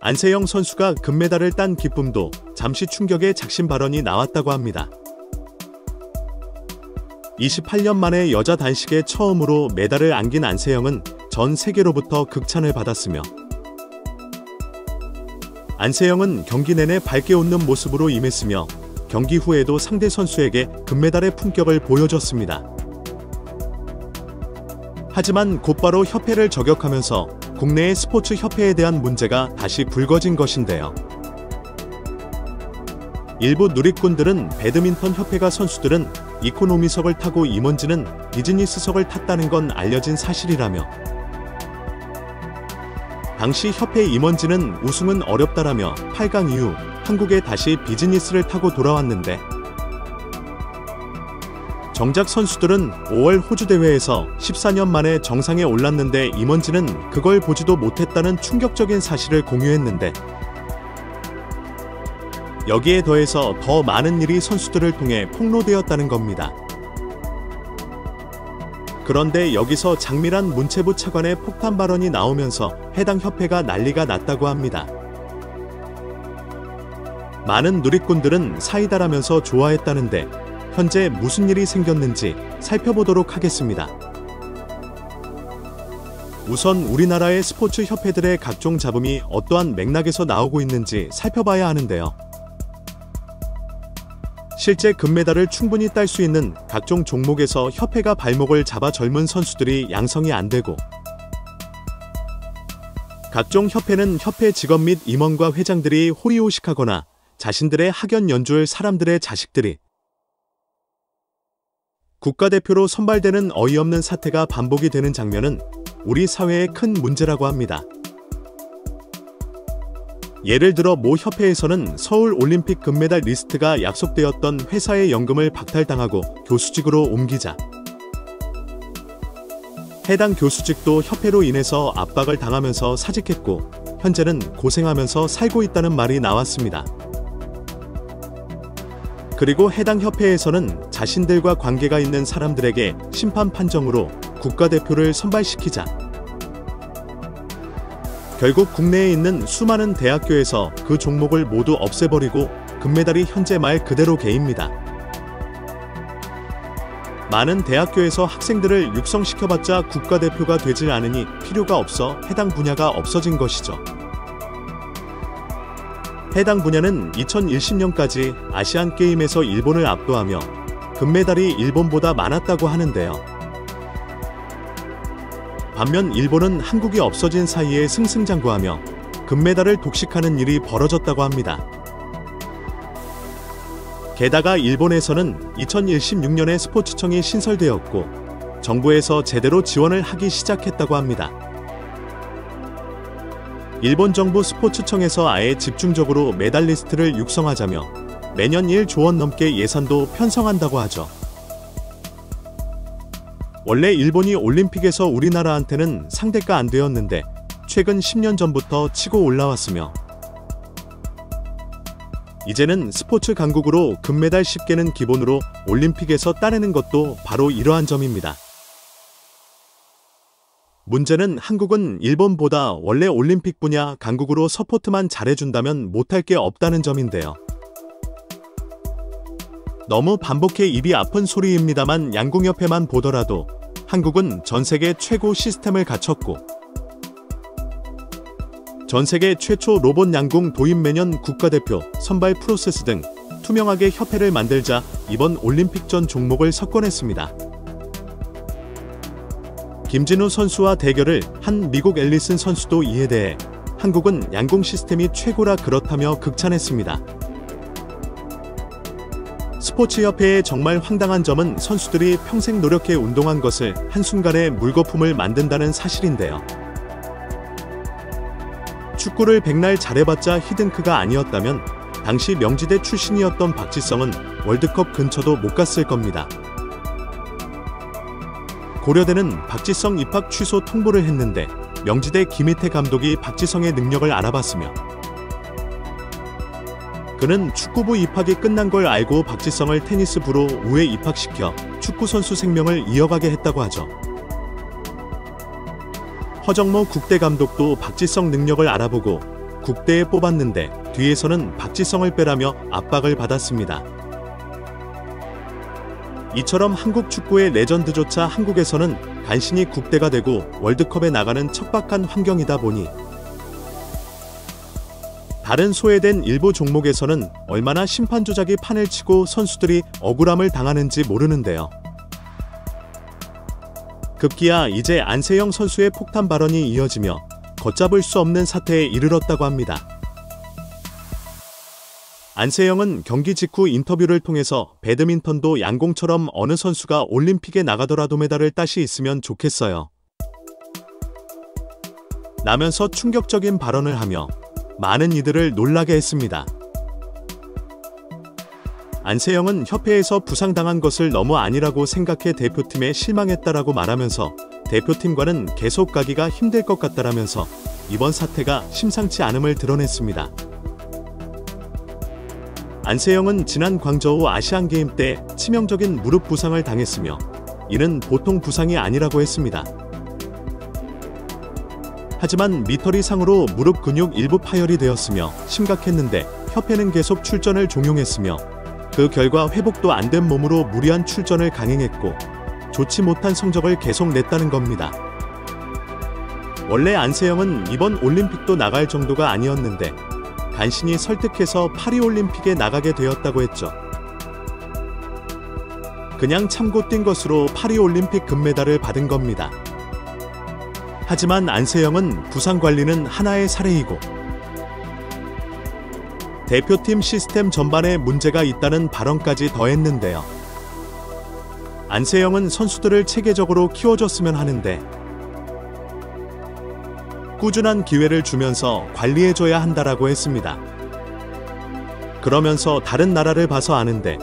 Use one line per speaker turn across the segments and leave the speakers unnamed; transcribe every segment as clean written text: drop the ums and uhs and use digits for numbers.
안세영 선수가 금메달을 딴 기쁨도 잠시 충격의 작심 발언이 나왔다고 합니다. 28년 만에 여자 단식에 처음으로 메달을 안긴 안세영은 전 세계로부터 극찬을 받았으며, 안세영은 경기 내내 밝게 웃는 모습으로 임했으며 경기 후에도 상대 선수에게 금메달의 품격을 보여줬습니다. 하지만 곧바로 협회를 저격하면서 국내의 스포츠 협회에 대한 문제가 다시 불거진 것인데요. 일부 누리꾼들은 배드민턴 협회가 선수들은 이코노미석을 타고 임원진은 비즈니스석을 탔다는 건 알려진 사실이라며, 당시 협회 임원진은 우승은 어렵다라며 8강 이후 한국에 다시 비즈니스를 타고 돌아왔는데, 정작 선수들은 5월 호주 대회에서 14년 만에 정상에 올랐는데 임원진은 그걸 보지도 못했다는 충격적인 사실을 공유했는데, 여기에 더해서 더 많은 일이 선수들을 통해 폭로되었다는 겁니다. 그런데 여기서 장미란 문체부 차관의 폭탄 발언이 나오면서 해당 협회가 난리가 났다고 합니다. 많은 누리꾼들은 사이다라면서 좋아했다는데 현재 무슨 일이 생겼는지 살펴보도록 하겠습니다. 우선 우리나라의 스포츠 협회들의 각종 잡음이 어떠한 맥락에서 나오고 있는지 살펴봐야 하는데요. 실제 금메달을 충분히 딸 수 있는 각종 종목에서 협회가 발목을 잡아 젊은 선수들이 양성이 안 되고, 각종 협회는 협회 직원 및 임원과 회장들이 호리호식하거나 자신들의 학연 연주를 사람들의 자식들이 국가대표로 선발되는 어이없는 사태가 반복이 되는 장면은 우리 사회의 큰 문제라고 합니다. 예를 들어 모 협회에서는 서울올림픽 금메달 리스트가 약속되었던 회사의 연금을 박탈당하고 교수직으로 옮기자 해당 교수직도 협회로 인해서 압박을 당하면서 사직했고 현재는 고생하면서 살고 있다는 말이 나왔습니다. 그리고 해당 협회에서는 자신들과 관계가 있는 사람들에게 심판 판정으로 국가대표를 선발시키자 결국 국내에 있는 수많은 대학교에서 그 종목을 모두 없애버리고 금메달이 현재 말 그대로 개입니다. 많은 대학교에서 학생들을 육성시켜봤자 국가대표가 되질 않으니 필요가 없어 해당 분야가 없어진 것이죠. 해당 분야는 2010년까지 아시안게임에서 일본을 압도하며 금메달이 일본보다 많았다고 하는데요. 반면 일본은 한국이 없어진 사이에 승승장구하며 금메달을 독식하는 일이 벌어졌다고 합니다. 게다가 일본에서는 2016년에 스포츠청이 신설되었고 정부에서 제대로 지원을 하기 시작했다고 합니다. 일본 정부 스포츠청에서 아예 집중적으로 메달리스트를 육성하자며 매년 1조 원 넘게 예산도 편성한다고 하죠. 원래 일본이 올림픽에서 우리나라한테는 상대가 안 되었는데 최근 10년 전부터 치고 올라왔으며 이제는 스포츠 강국으로 금메달 10개는 기본으로 올림픽에서 따내는 것도 바로 이러한 점입니다. 문제는 한국은 일본보다 원래 올림픽 분야 강국으로 서포트만 잘해준다면 못할 게 없다는 점인데요. 너무 반복해 입이 아픈 소리입니다만 양궁협회만 보더라도 한국은 전세계 최고 시스템을 갖췄고 전세계 최초 로봇 양궁 도입 매년 국가대표, 선발 프로세스 등 투명하게 협회를 만들자 이번 올림픽 전 종목을 석권했습니다. 김진우 선수와 대결을 한 미국 앨리슨 선수도 이에 대해 한국은 양궁 시스템이 최고라 그렇다며 극찬했습니다. 스포츠협회의 정말 황당한 점은 선수들이 평생 노력해 운동한 것을 한순간에 물거품을 만든다는 사실인데요. 축구를 백날 잘해봤자 히든크가 아니었다면 당시 명지대 출신이었던 박지성은 월드컵 근처도 못 갔을 겁니다. 고려대는 박지성 입학 취소 통보를 했는데 명지대 김희태 감독이 박지성의 능력을 알아봤으며 그는 축구부 입학이 끝난 걸 알고 박지성을 테니스부로 우회 입학시켜 축구선수 생명을 이어가게 했다고 하죠. 허정모 국대감독도 박지성 능력을 알아보고 국대에 뽑았는데 뒤에서는 박지성을 빼라며 압박을 받았습니다. 이처럼 한국 축구의 레전드조차 한국에서는 간신히 국대가 되고 월드컵에 나가는 척박한 환경이다 보니 다른 소외된 일부 종목에서는 얼마나 심판 조작이 판을 치고 선수들이 억울함을 당하는지 모르는데요. 급기야 이제 안세영 선수의 폭탄 발언이 이어지며 걷잡을 수 없는 사태에 이르렀다고 합니다. 안세영은 경기 직후 인터뷰를 통해서 배드민턴도 양공처럼 어느 선수가 올림픽에 나가더라도 메달을 딸 수 있으면 좋겠어요 라면서 충격적인 발언을 하며 많은 이들을 놀라게 했습니다. 안세영은 협회에서 부상당한 것을 너무 아니라고 생각해 대표팀에 실망했다라고 말하면서 대표팀과는 계속 가기가 힘들 것 같다라면서 이번 사태가 심상치 않음을 드러냈습니다. 안세영은 지난 광저우 아시안게임 때 치명적인 무릎 부상을 당했으며 이는 보통 부상이 아니라고 했습니다. 하지만 미터리상으로 무릎 근육 일부 파열이 되었으며 심각했는데 협회는 계속 출전을 종용했으며 그 결과 회복도 안 된 몸으로 무리한 출전을 강행했고 좋지 못한 성적을 계속 냈다는 겁니다. 원래 안세영은 이번 올림픽도 나갈 정도가 아니었는데 간신히 설득해서 파리올림픽에 나가게 되었다고 했죠. 그냥 참고 뛴 것으로 파리올림픽 금메달을 받은 겁니다. 하지만 안세영은 부상 관리는 하나의 사례이고 대표팀 시스템 전반에 문제가 있다는 발언까지 더했는데요. 안세영은 선수들을 체계적으로 키워줬으면 하는데 꾸준한 기회를 주면서 관리해줘야 한다라고 했습니다. 그러면서 다른 나라를 봐서 아는데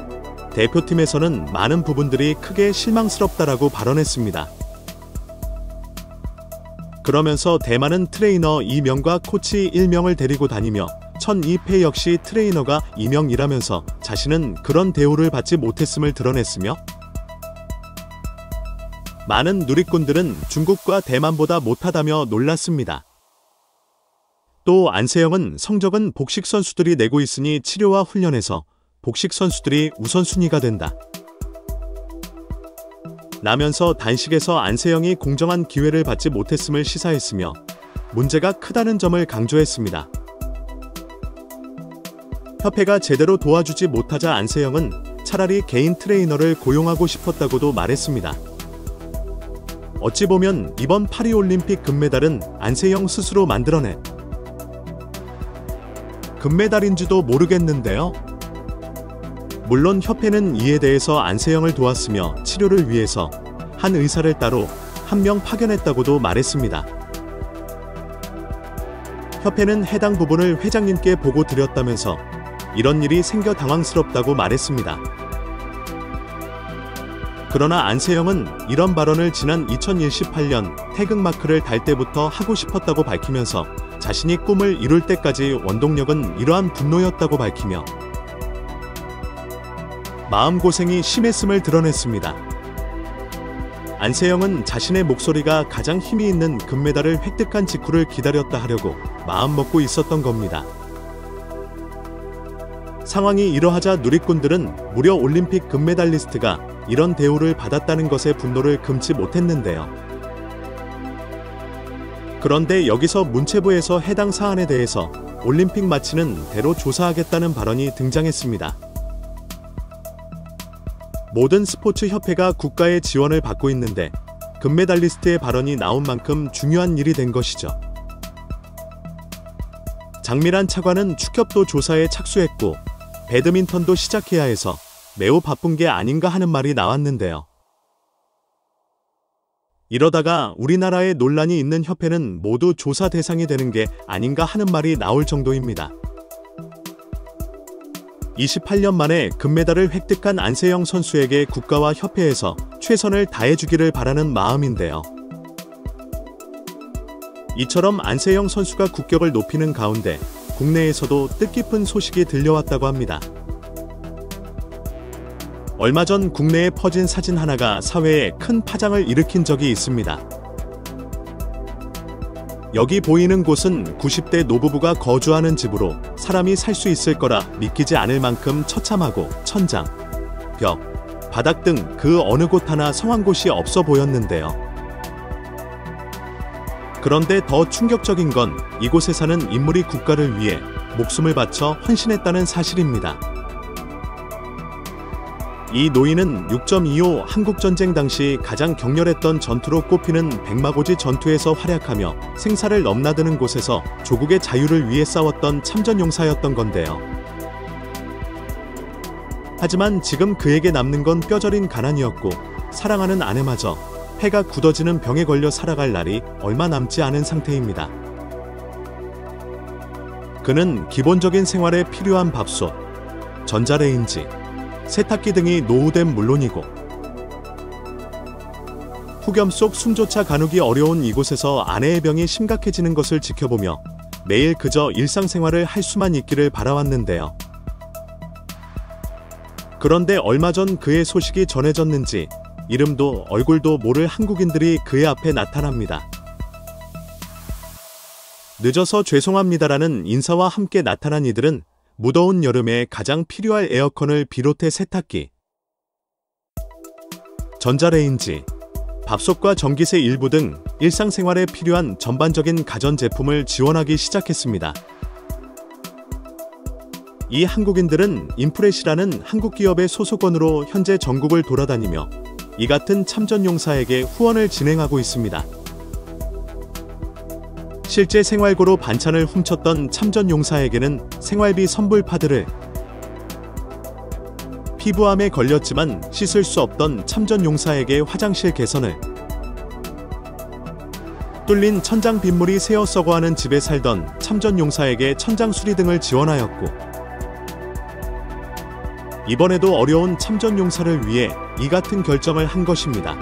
대표팀에서는 많은 부분들이 크게 실망스럽다라고 발언했습니다. 그러면서 대만은 트레이너 2명과 코치 1명을 데리고 다니며 1002패 역시 트레이너가 2명이라면서 자신은 그런 대우를 받지 못했음을 드러냈으며 많은 누리꾼들은 중국과 대만보다 못하다며 놀랐습니다. 또 안세영은 성적은 복식 선수들이 내고 있으니 치료와 훈련에서 복식 선수들이 우선순위가 된다 라면서 단식에서 안세영이 공정한 기회를 받지 못했음을 시사했으며 문제가 크다는 점을 강조했습니다. 협회가 제대로 도와주지 못하자 안세영은 차라리 개인 트레이너를 고용하고 싶었다고도 말했습니다. 어찌 보면 이번 파리올림픽 금메달은 안세영 스스로 만들어낸 금메달인지도 모르겠는데요. 물론 협회는 이에 대해서 안세영을 도왔으며 치료를 위해서 한 의사를 따로 1명 파견했다고도 말했습니다. 협회는 해당 부분을 회장님께 보고 드렸다면서 이런 일이 생겨 당황스럽다고 말했습니다. 그러나 안세영은 이런 발언을 지난 2018년 태극마크를 달 때부터 하고 싶었다고 밝히면서 자신이 꿈을 이룰 때까지 원동력은 이러한 분노였다고 밝히며 마음고생이 심했음을 드러냈습니다. 안세영은 자신의 목소리가 가장 힘이 있는 금메달을 획득한 직후를 기다렸다 하려고 마음먹고 있었던 겁니다. 상황이 이러하자 누리꾼들은 무려 올림픽 금메달리스트가 이런 대우를 받았다는 것에 분노를 금치 못했는데요. 그런데 여기서 문체부에서 해당 사안에 대해서 올림픽 마치는 대로 조사하겠다는 발언이 등장했습니다. 모든 스포츠 협회가 국가의 지원을 받고 있는데 금메달리스트의 발언이 나온 만큼 중요한 일이 된 것이죠. 장미란 차관은 축협도 조사에 착수했고 배드민턴도 시작해야 해서 매우 바쁜 게 아닌가 하는 말이 나왔는데요. 이러다가 우리나라에 논란이 있는 협회는 모두 조사 대상이 되는 게 아닌가 하는 말이 나올 정도입니다. 28년 만에 금메달을 획득한 안세영 선수에게 국가와 협회에서 최선을 다해주기를 바라는 마음인데요. 이처럼 안세영 선수가 국격을 높이는 가운데 국내에서도 뜻깊은 소식이 들려왔다고 합니다. 얼마 전 국내에 퍼진 사진 하나가 사회에 큰 파장을 일으킨 적이 있습니다. 여기 보이는 곳은 90대 노부부가 거주하는 집으로 사람이 살 수 있을 거라 믿기지 않을 만큼 처참하고 천장, 벽, 바닥 등 그 어느 곳 하나 성한 곳이 없어 보였는데요. 그런데 더 충격적인 건 이곳에 사는 인물이 국가를 위해 목숨을 바쳐 헌신했다는 사실입니다. 이 노인은 6.25 한국전쟁 당시 가장 격렬했던 전투로 꼽히는 백마고지 전투에서 활약하며 생사를 넘나드는 곳에서 조국의 자유를 위해 싸웠던 참전용사였던 건데요. 하지만 지금 그에게 남는 건 뼈저린 가난이었고 사랑하는 아내마저 폐가 굳어지는 병에 걸려 살아갈 날이 얼마 남지 않은 상태입니다. 그는 기본적인 생활에 필요한 밥솥, 전자레인지, 세탁기 등이 노후됨 물론이고 폭염 속 숨조차 가누기 어려운 이곳에서 아내의 병이 심각해지는 것을 지켜보며 매일 그저 일상생활을 할 수만 있기를 바라왔는데요. 그런데 얼마 전 그의 소식이 전해졌는지 이름도 얼굴도 모를 한국인들이 그의 앞에 나타납니다. 늦어서 죄송합니다라는 인사와 함께 나타난 이들은 무더운 여름에 가장 필요할 에어컨을 비롯해 세탁기, 전자레인지, 밥솥과 전기세 일부 등 일상생활에 필요한 전반적인 가전제품을 지원하기 시작했습니다. 이 한국인들은 인프레시라는 한국 기업의 소속원으로 현재 전국을 돌아다니며 이 같은 참전용사에게 후원을 진행하고 있습니다. 실제 생활고로 반찬을 훔쳤던 참전용사에게는 생활비 선불파드를, 피부암에 걸렸지만 씻을 수 없던 참전용사에게 화장실 개선을, 뚫린 천장 빗물이 새어 썩어가는 집에 살던 참전용사에게 천장 수리 등을 지원하였고 이번에도 어려운 참전용사를 위해 이 같은 결정을 한 것입니다.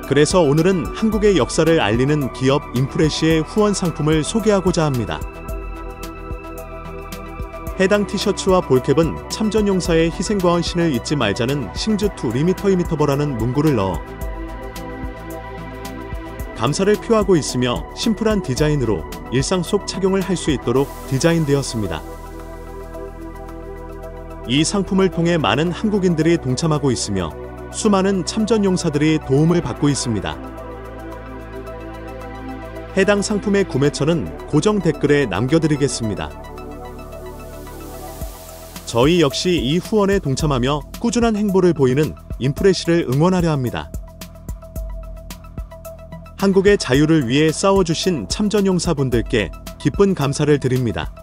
그래서 오늘은 한국의 역사를 알리는 기업 인프레시의 후원 상품을 소개하고자 합니다. 해당 티셔츠와 볼캡은 참전용사의 희생과 헌신을 잊지 말자는 싱즈2 리미터이미터버라는 문구를 넣어 감사를 표하고 있으며 심플한 디자인으로 일상 속 착용을 할 수 있도록 디자인되었습니다. 이 상품을 통해 많은 한국인들이 동참하고 있으며 수많은 참전용사들이 도움을 받고 있습니다. 해당 상품의 구매처는 고정 댓글에 남겨드리겠습니다. 저희 역시 이 후원에 동참하며 꾸준한 행보를 보이는 인프레시를 응원하려 합니다. 한국의 자유를 위해 싸워주신 참전용사분들께 깊은 감사를 드립니다.